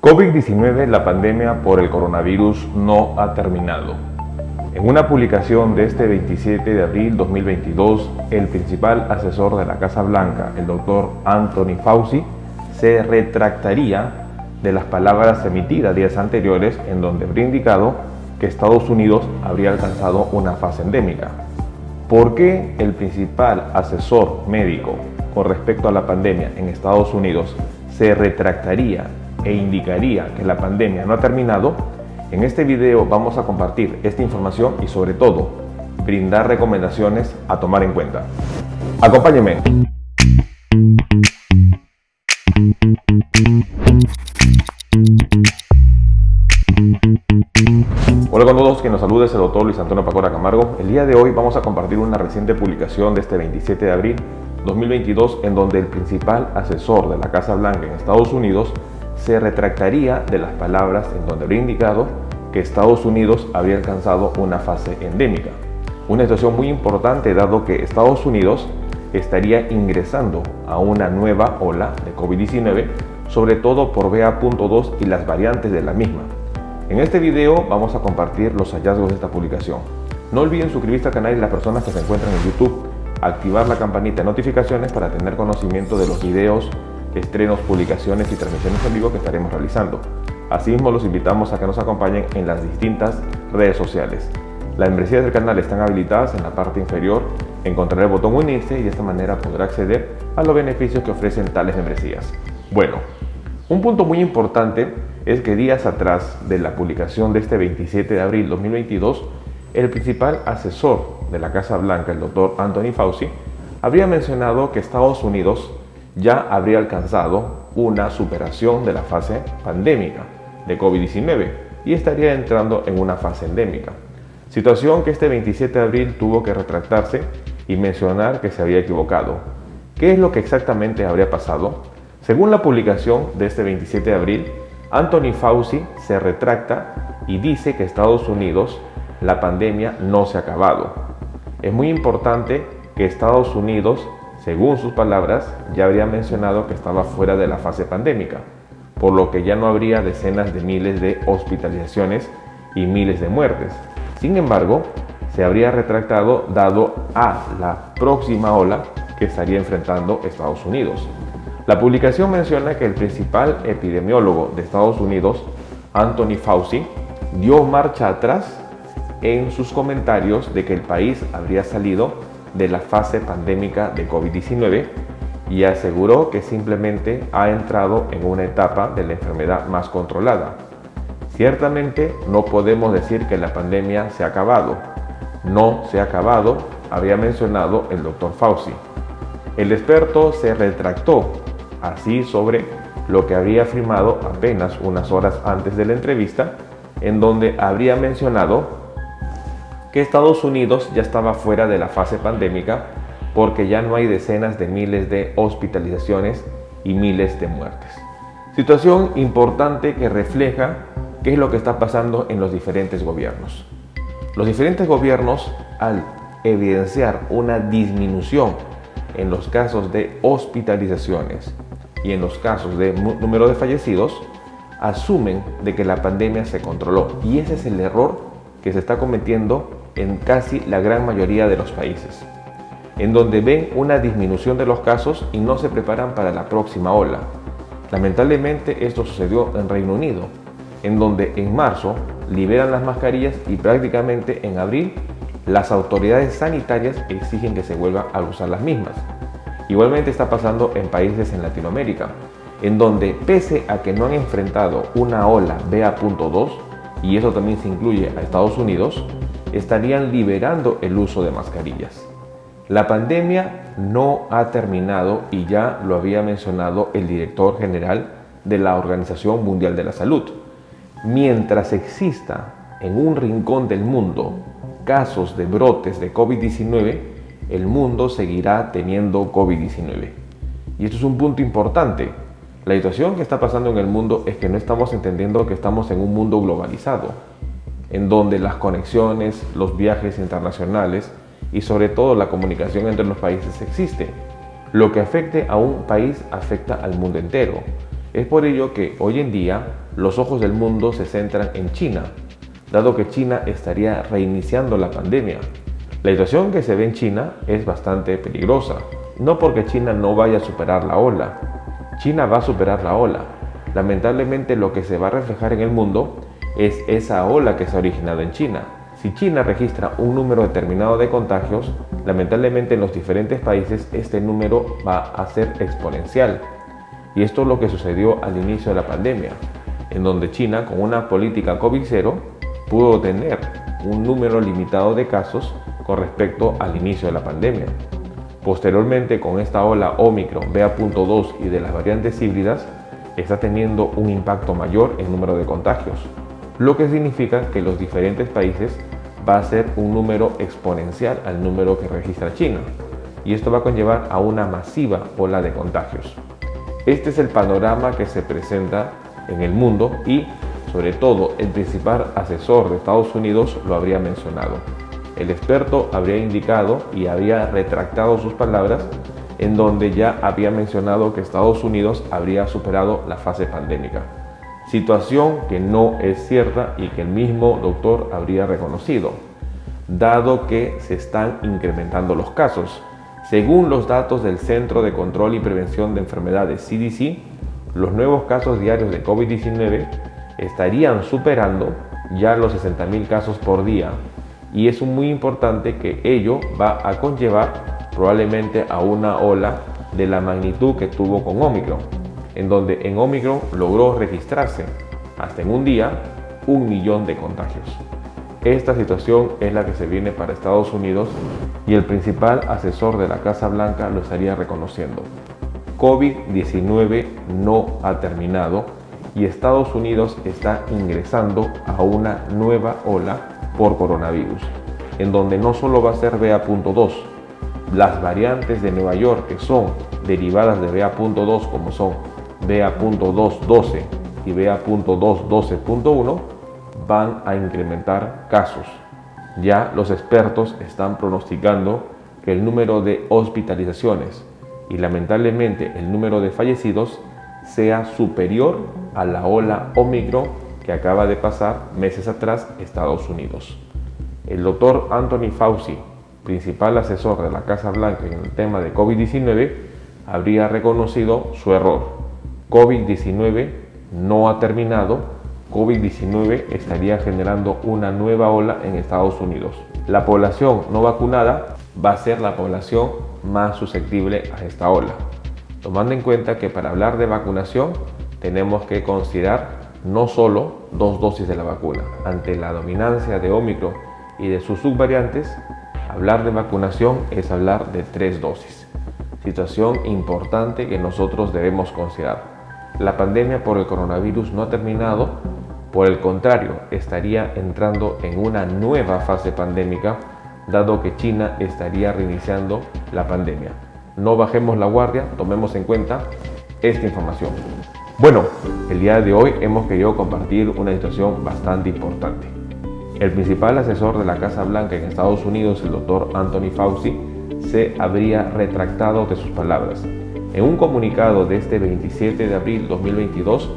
COVID-19, la pandemia por el coronavirus no ha terminado. En una publicación de este 27 de abril 2022, el principal asesor de la Casa Blanca, el doctor Anthony Fauci, se retractaría de las palabras emitidas días anteriores en donde habría indicado que Estados Unidos habría alcanzado una fase endémica. ¿Por qué el principal asesor médico con respecto a la pandemia en Estados Unidos se retractaría e indicaría que la pandemia no ha terminado? En este video vamos a compartir esta información y sobre todo brindar recomendaciones a tomar en cuenta. Acompáñenme. Hola con todos, quien nos saluda es el doctor Luis Antonio Pacora Camargo. El día de hoy vamos a compartir una reciente publicación de este 27 de abril 2022 en donde el principal asesor de la Casa Blanca en Estados Unidos se retractaría de las palabras en donde habría indicado que Estados Unidos habría alcanzado una fase endémica. Una situación muy importante dado que Estados Unidos estaría ingresando a una nueva ola de COVID-19, sobre todo por BA.2 y las variantes de la misma. En este video vamos a compartir los hallazgos de esta publicación. No olviden suscribirse al canal y las personas que se encuentran en YouTube, activar la campanita de notificaciones para tener conocimiento de los videos, estrenos, publicaciones y transmisiones en vivo que estaremos realizando. Asimismo, los invitamos a que nos acompañen en las distintas redes sociales. Las membresías del canal están habilitadas en la parte inferior. Encontrará el botón unirse y de esta manera podrá acceder a los beneficios que ofrecen tales membresías. Bueno, un punto muy importante es que días atrás de la publicación de este 27 de abril 2022, el principal asesor de la Casa Blanca, el doctor Anthony Fauci, habría mencionado que Estados Unidos ya habría alcanzado una superación de la fase pandémica de COVID-19 y estaría entrando en una fase endémica. Situación que este 27 de abril tuvo que retractarse y mencionar que se había equivocado. ¿Qué es lo que exactamente habría pasado? Según la publicación de este 27 de abril, Anthony Fauci se retracta y dice que Estados Unidos, la pandemia no se ha acabado. Es muy importante que Estados Unidos, según sus palabras, ya habría mencionado que estaba fuera de la fase pandémica, por lo que ya no habría decenas de miles de hospitalizaciones y miles de muertes. Sin embargo, se habría retractado dado a la próxima ola que estaría enfrentando Estados Unidos. La publicación menciona que el principal epidemiólogo de Estados Unidos, Anthony Fauci, dio marcha atrás en sus comentarios de que el país habría salido de la fase pandémica de COVID-19 y aseguró que simplemente ha entrado en una etapa de la enfermedad más controlada. Ciertamente no podemos decir que la pandemia se ha acabado. No se ha acabado, había mencionado el doctor Fauci. El experto se retractó así sobre lo que habría afirmado apenas unas horas antes de la entrevista, en donde habría mencionado que Estados Unidos ya estaba fuera de la fase pandémica porque ya no hay decenas de miles de hospitalizaciones y miles de muertes. Situación importante que refleja qué es lo que está pasando en los diferentes gobiernos. Los diferentes gobiernos, al evidenciar una disminución en los casos de hospitalizaciones y en los casos de número de fallecidos, asumen de que la pandemia se controló, y ese es el error que se está cometiendo en casi la gran mayoría de los países, en donde ven una disminución de los casos y no se preparan para la próxima ola. Lamentablemente esto sucedió en Reino Unido, en donde en marzo liberan las mascarillas y prácticamente en abril las autoridades sanitarias exigen que se vuelvan a usar las mismas. Igualmente está pasando en países en Latinoamérica, en donde pese a que no han enfrentado una ola BA.2, y eso también se incluye a Estados Unidos, estarían liberando el uso de mascarillas. La pandemia no ha terminado y ya lo había mencionado el director general de la Organización Mundial de la Salud. Mientras exista en un rincón del mundo casos de brotes de COVID-19, el mundo seguirá teniendo COVID-19. Y esto es un punto importante. La situación que está pasando en el mundo es que no estamos entendiendo que estamos en un mundo globalizado, en donde las conexiones, los viajes internacionales y sobre todo la comunicación entre los países existe. Lo que afecte a un país afecta al mundo entero. Es por ello que hoy en día los ojos del mundo se centran en China, dado que China estaría reiniciando la pandemia. La situación que se ve en China es bastante peligrosa, no porque China no vaya a superar la ola. China va a superar la ola. Lamentablemente lo que se va a reflejar en el mundo es esa ola que se ha originado en China. Si China registra un número determinado de contagios, lamentablemente en los diferentes países este número va a ser exponencial. Y esto es lo que sucedió al inicio de la pandemia, en donde China, con una política COVID-0, pudo tener un número limitado de casos con respecto al inicio de la pandemia. Posteriormente, con esta ola Omicron, BA.2 y de las variantes híbridas, está teniendo un impacto mayor en número de contagios, lo que significa que los diferentes países va a ser un número exponencial al número que registra China, y esto va a conllevar a una masiva ola de contagios. Este es el panorama que se presenta en el mundo y, sobre todo, el principal asesor de Estados Unidos lo habría mencionado. El experto habría indicado y había retractado sus palabras, en donde ya había mencionado que Estados Unidos habría superado la fase pandémica. Situación que no es cierta y que el mismo doctor habría reconocido, dado que se están incrementando los casos. Según los datos del Centro de Control y Prevención de Enfermedades CDC, los nuevos casos diarios de COVID-19 estarían superando ya los 60.000 casos por día, y es muy importante que ello va a conllevar probablemente a una ola de la magnitud que tuvo con Omicron, en donde en Omicron logró registrarse hasta en un día 1 millón de contagios. Esta situación es la que se viene para Estados Unidos y el principal asesor de la Casa Blanca lo estaría reconociendo. COVID-19 no ha terminado y Estados Unidos está ingresando a una nueva ola por coronavirus, en donde no solo va a ser BA.2, las variantes de Nueva York que son derivadas de BA.2 como son BA.2.12 y BA.2.12.1 van a incrementar casos. Ya los expertos están pronosticando que el número de hospitalizaciones y lamentablemente el número de fallecidos sea superior a la ola Omicron que acaba de pasar meses atrás Estados Unidos. El doctor Anthony Fauci, principal asesor de la Casa Blanca en el tema de COVID-19, habría reconocido su error. COVID-19 no ha terminado. COVID-19 estaría generando una nueva ola en Estados Unidos. La población no vacunada va a ser la población más susceptible a esta ola. Tomando en cuenta que para hablar de vacunación tenemos que considerar no solo 2 dosis de la vacuna. Ante la dominancia de Omicron y de sus subvariantes, hablar de vacunación es hablar de 3 dosis. Situación importante que nosotros debemos considerar. La pandemia por el coronavirus no ha terminado, por el contrario, estaría entrando en una nueva fase pandémica, dado que China estaría reiniciando la pandemia. No bajemos la guardia, tomemos en cuenta esta información. Bueno, el día de hoy hemos querido compartir una situación bastante importante. El principal asesor de la Casa Blanca en Estados Unidos, el doctor Anthony Fauci, se habría retractado de sus palabras. En un comunicado de este 27 de abril de 2022,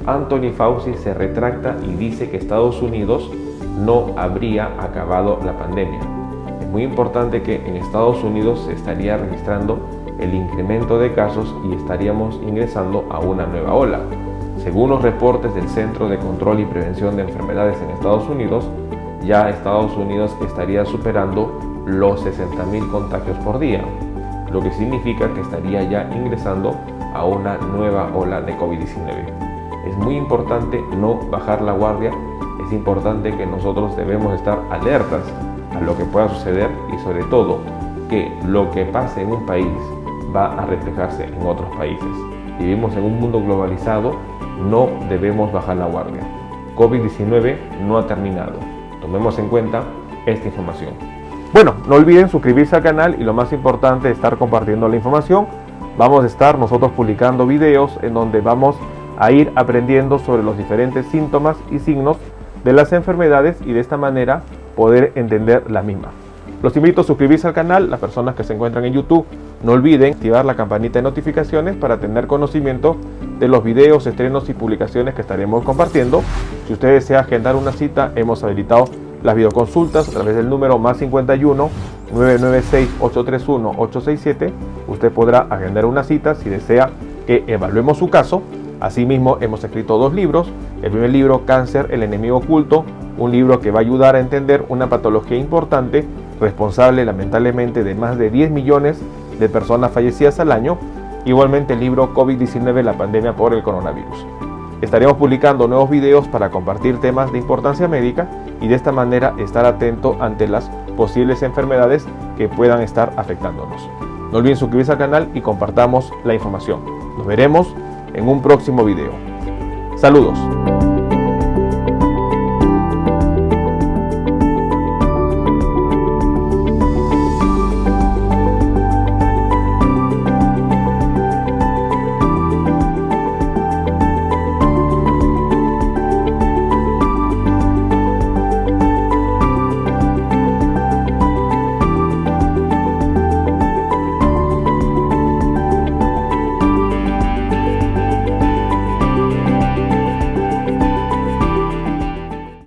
Anthony Fauci se retracta y dice que Estados Unidos no habría acabado la pandemia. Es muy importante que en Estados Unidos se estaría registrando el incremento de casos y estaríamos ingresando a una nueva ola. Según los reportes del Centro de Control y Prevención de Enfermedades en Estados Unidos, ya Estados Unidos estaría superando los 60.000 contagios por día, lo que significa que estaría ya ingresando a una nueva ola de COVID-19. Es muy importante no bajar la guardia, es importante que nosotros debemos estar alertas a lo que pueda suceder y sobre todo que lo que pase en un país va a reflejarse en otros países. Vivimos en un mundo globalizado, no debemos bajar la guardia. COVID-19 no ha terminado. Tomemos en cuenta esta información. Bueno, no olviden suscribirse al canal y lo más importante, estar compartiendo la información. Vamos a estar nosotros publicando videos en donde vamos a ir aprendiendo sobre los diferentes síntomas y signos de las enfermedades y de esta manera poder entender las mismas. Los invito a suscribirse al canal. Las personas que se encuentran en YouTube, no olviden activar la campanita de notificaciones para tener conocimiento de los videos, estrenos y publicaciones que estaremos compartiendo. Si usted desea agendar una cita, hemos habilitado las videoconsultas a través del número +51 996 831 867. Usted podrá agendar una cita si desea que evaluemos su caso. Asimismo, hemos escrito 2 libros. El primer libro, Cáncer, el enemigo oculto, un libro que va a ayudar a entender una patología importante, responsable lamentablemente de más de 10 millones de personas fallecidas al año. Igualmente el libro COVID-19, la pandemia por el coronavirus. Estaremos publicando nuevos videos para compartir temas de importancia médica y de esta manera estar atento ante las posibles enfermedades que puedan estar afectándonos. No olviden suscribirse al canal y compartamos la información. Nos veremos en un próximo video. Saludos.